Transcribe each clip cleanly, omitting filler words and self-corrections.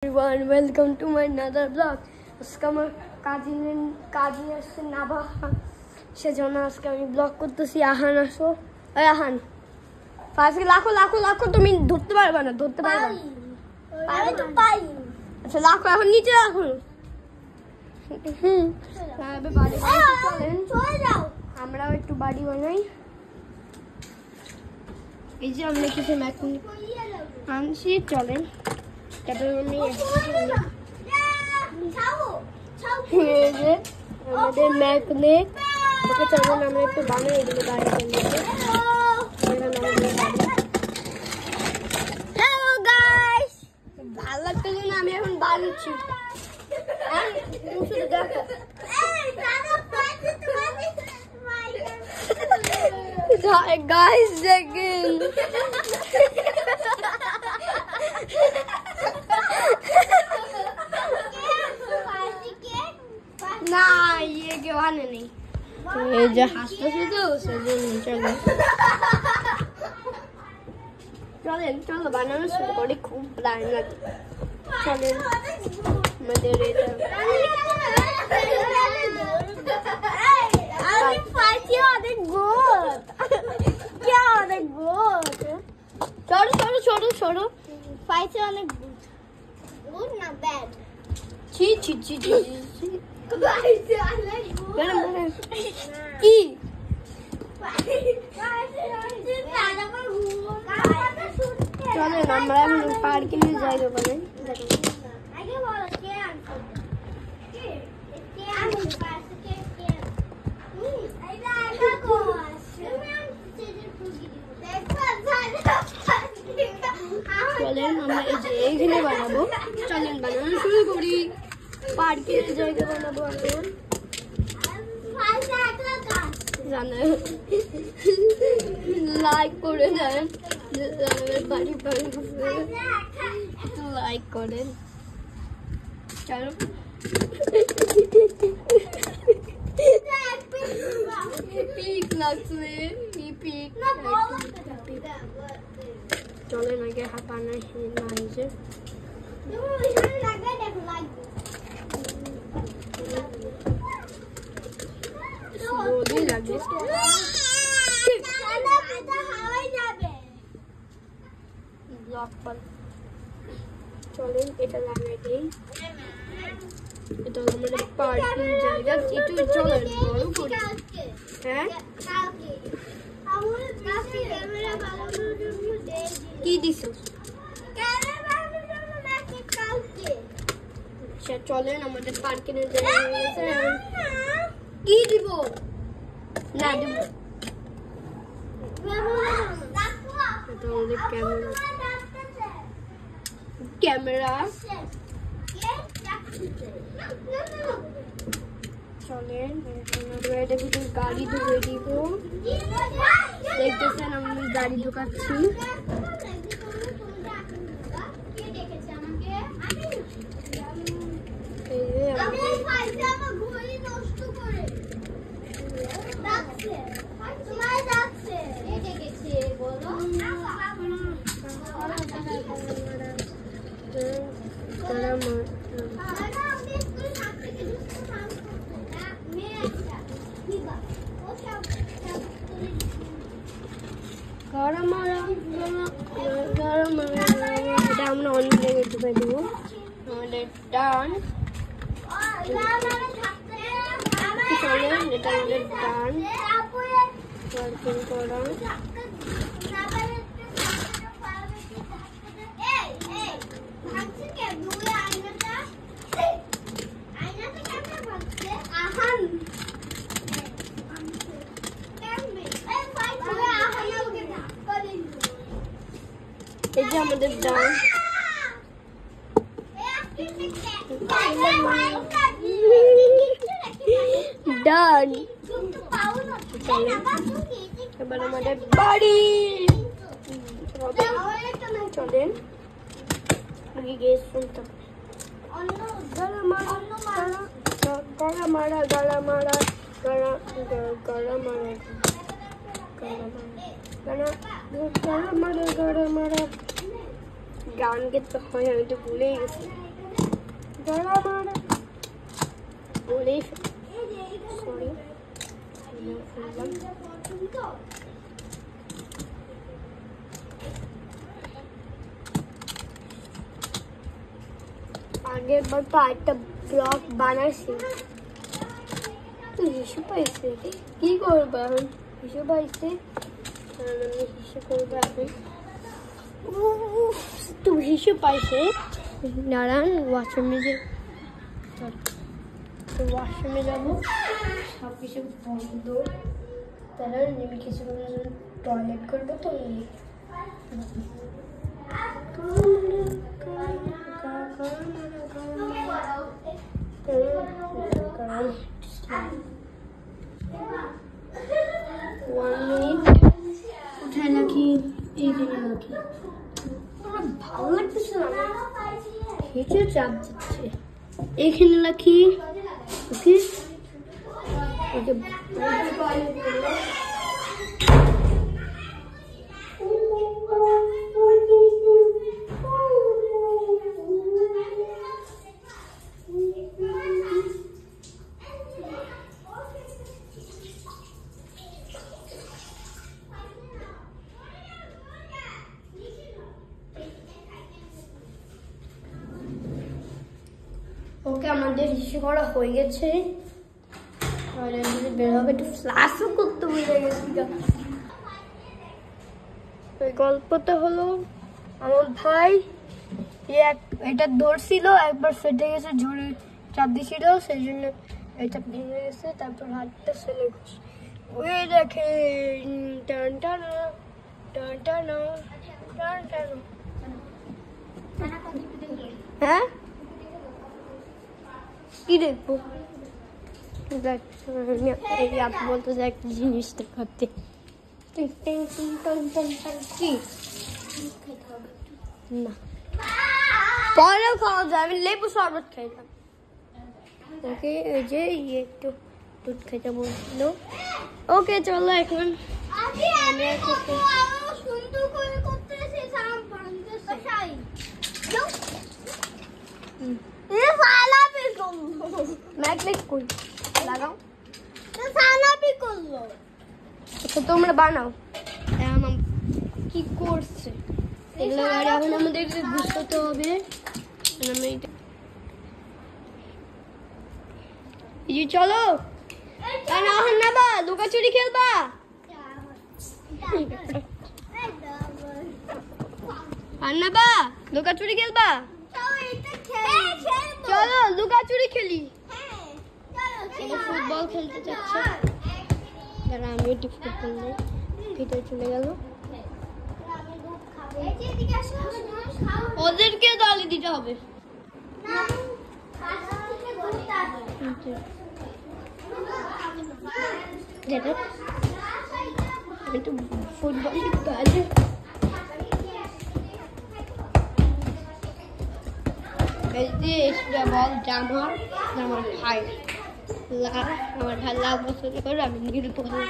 Everyone, welcome to my another vlog. আজকে আমার cousin আসছে নাভা, সেজন্য আজকে আমি ব্লগ করতেছি। আহান আসো, এই আহান ফার্স্টে লাখো তুমি ধরতে পারবে না, আমি তো পাই। আচ্ছা লাখো, এখন নিচে রাখো। আমরাও একটু বাড়ি বানাই। এই যে আমরা কিছু ম্যাকনি আনছি, চলেন আমাদের ম্যাগনেট ওকে চলেন আমরা একটু বানাই এগুলো বাড়িতে নিয়ে। হ্যালো গাইস, ভালো লাগতেছে না, আমি এখন বানাচ্ছি। গাইস দেখেন, না ये के वाले नहीं, ये जो হাসতেছে তো সেজন্য। চলো বানানো শুরু করি, খুব টাইম লাগে। চলেন আমাদের এটা ছোট ফাইটে অনেক গুড না ব্যাড। ছি কি চলেন আমরা এখন পার্কে নিয়ে যাই দোকানে। চলেন আমরা এই যে এইখানে বানাবো, চলেন বানানো শুরু করি। পার্কের জায়গা বানাবো এখন। লাইক করে দেন, বাড়ি লাইক করেন। চলো পিক লাগছে, পিক চলেন আগে হাঁপানা হয়েছে। চলেন এটা লাগাই দিই। এটা আমাদের পার্কিং জায়গা, একটু চলেন বড় করি। হ্যাঁ কি দিছ? আচ্ছা চলেন আমাদের পার্কিং এর জায়গা হয়ে গেছে। কি দিব? না দিব ক্যামেরা। চলেন এটা ভিতরে গাড়ি ঢুকে দিব। দেখতেছেন আমি গাড়ি ঢুকাচ্ছি। এটা আমরা অন্য জায়গায় ঢুকে দেবো। আমাদের ডান, চলেন এটা আমাদের ডান পার্কিং করা। এই যে আমাদের ডান, ডান। এবার আমাদের বাড়ি। চলেন আগে গেস শুনতাম। গলা মারা গলা মারা গলা মারা গলা গলা মারা গলা মারা গলা মারা। গান গেতে হয়, আমি তো ভুলেই গেছি। আগের বার তো একটা ব্লগ বানাইছি তো হিসু পাইছে কি করবো এখন হিসু পাইছে আমি হিসু করবো এখন তো হিসু পাইছে দাঁড়ান ওয়াশরুমে যাবো সব কিছু বন্ধ দাঁড়ান আমি কিছু টয়লেট করবো তো কোথায় রাখি এইখানে রাখি ভালো লাগতেছে না খেতে চাপ দিচ্ছে এইখানে রাখি ওকে ওকে আমাদের হিসু করা হয়ে গেছে বের হবে একটু ফ্লাশও করতে ভুলে গেছি ওই গল্পটা হলো আমার ভাই এটা ধরছিল একবার ফেটে গেছে ঝরে চাপ দিয়েছিল সেই জন্য এটা ভেঙে গেছে তারপর হাতটা ফেলে গেছে ওই দেখেন টান টান টান টান টান টান হ্যাঁ কি দেখবো বলতো যে একটা জিনিস দেখাতে না পরেও খাওয়া যায় আমি লেবু শরবত খাইলাম ওকে ওই যে একটু দুধ খেতে বলছিল ওকে চলো এখন লাগাও তোমরা বানাও কি করছে এগুলো এখন আমাদেরকে গুছাতে হবে চলো নেবা লুকাচুরি খেলবা আর নেবা লুকাচুরি খেলবা চলো লুকাচুরি খেলি ফুটবল খেলতে চাচ্ছে যারা আমি একটু ফুটবল নেই ভিতরে চলে গেল ওদেরকে গালি দিতে হবে ফুটবল গালি বল আমার ভাই লাভ পছন্দ করে আমি নিজে পছন্দ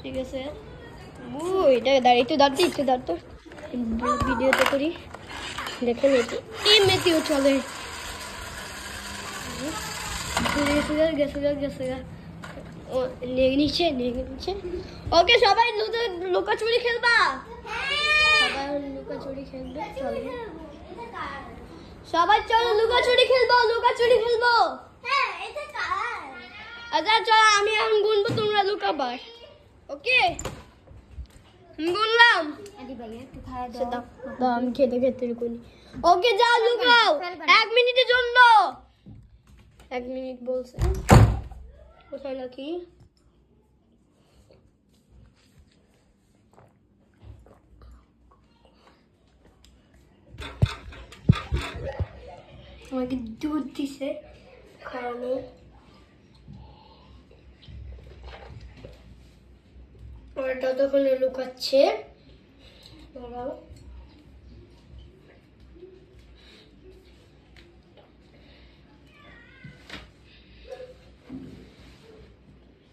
ঠিক আছে একটু দাঁড়তো ভিডিওতে করি দেখেন এমনিতেও চলে গেছে নিচে ওকে সবাই লুকাচুরি খেলবা সবাই লুকাচুরি খেলবে চলো সবাই চলো লুকাচুরি খেলবো আচ্ছা চলো আমি এখন গুনবো তোমরা লুকাবার ওকে গুনলাম আমি খেতে গুনি ওকে যাও লুকাও 1 মিনিটের জন্য 1 মিনিট বলছে কোথায় নাকি আমাকে দুধ দিছে খাওয়ানো আর ততক্ষণে লুকাচ্ছে দাঁড়াও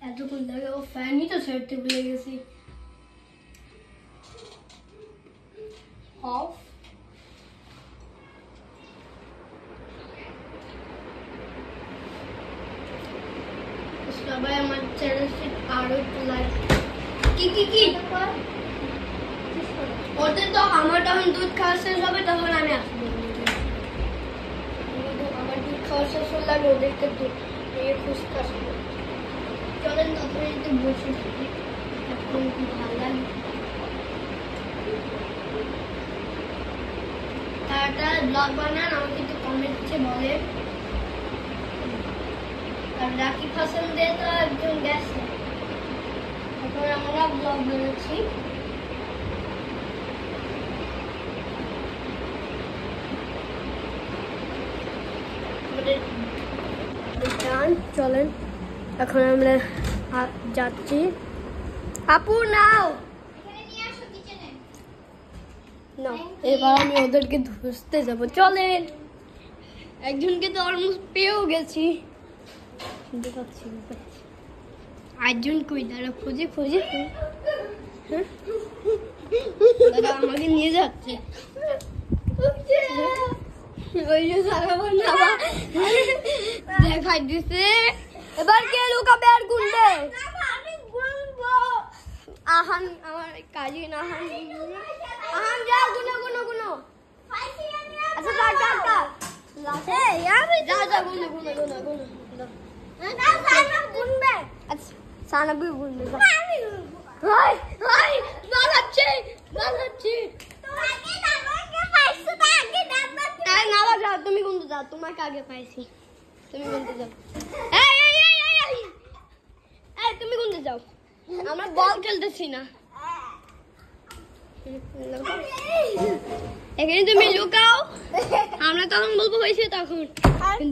এতক্ষণ লাগে ও ফ্যানই তো ছাড়তে ভুলে গেছি অফ। সবাই আমার চ্যানেলটি আরো একটু লাইক কি ওদের তো আমার তখন দুধ খাওয়া শেষ হবে তখন আমি আসবো। আমার দুধ খাওয়া শেষ হলে আমি ওদেরকে দুধ দিয়ে খুঁজতে আসবো। চলেন তখন একটু বসে থাকি, এখন খুব ভালো লাগে। তারা ব্লগ বানান আমাকে একটু কমেন্টে বলে। আর রাকিব হাসান দিয়ে তো একজন গেছে, এখন আমরা ব্লগ বানাচ্ছি। চলেন এখন আমরা যাচ্ছি। আপু নাও এবার আমি ওদেরকে ধুসতে যাব। চলেন, একজনকে তো অলমোস্ট পেয়েও গেছি, আরেকজন কই দাঁড়া খুঁজে দাদা আমাকে নিয়ে যাচ্ছে। ওই যে দেখাই দিছে। এবার কে লুকাবে আর গুনবে? আহান, আমার কাজিন আহান যা গুনো। আচ্ছা যা গুনো। আচ্ছা সানাবি গুনবে। তুমি গুনতে যাও, তোমাকে আগে পাইছি। তুমি গুনতে যাও, তুমি গুনতে যাও, আমরা বল খেলতেছি না। এখানে তুমি লুকাও, আমরা তখন বলবো হয়েছে তখন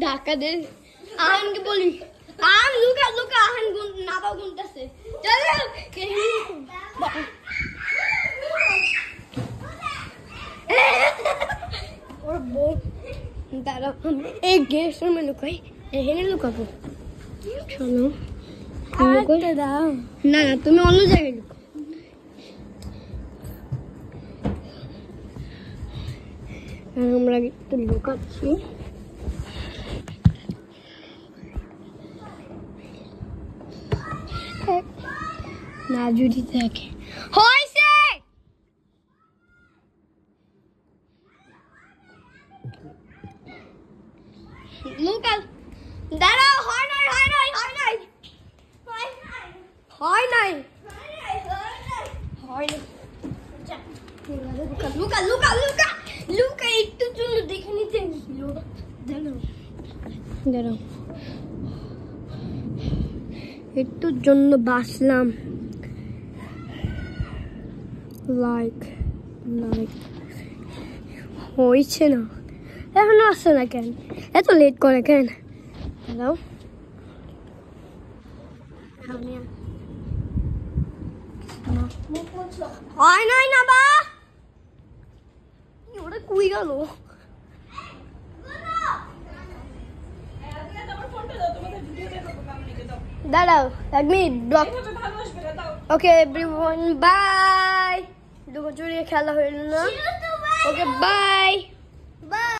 ধাক্কা দে। আহানকে বলি আহান লুকা আহান নাবা গুনতেছে। ওর বউ দাঁড়া, এই গেস্ট রুমে লুকাই, এখানে লুকাবো। চলো না তুমি অন্য জায়গায় লুকো। আমরা একটু লুকাচ্ছি। না যদি দেখে হয়েছে লুকাল। দাঁড়াও, হয় নাই লুকা একটু জন্য দেখে নিতে। দাঁড়াও একটুর জন্য বাসলাম। লাইক হয়েছে না, এখনো আসছে না কেন? এত লেট করে কেন? দাঁড়াও হয় নাই না বা ওটা কুই গেল। দাঁড়াও 1 মিনিট ব্লক। ওকে এভরিওয়ান বাই। লুকোচুরি খেলা হইল না। Okay bye.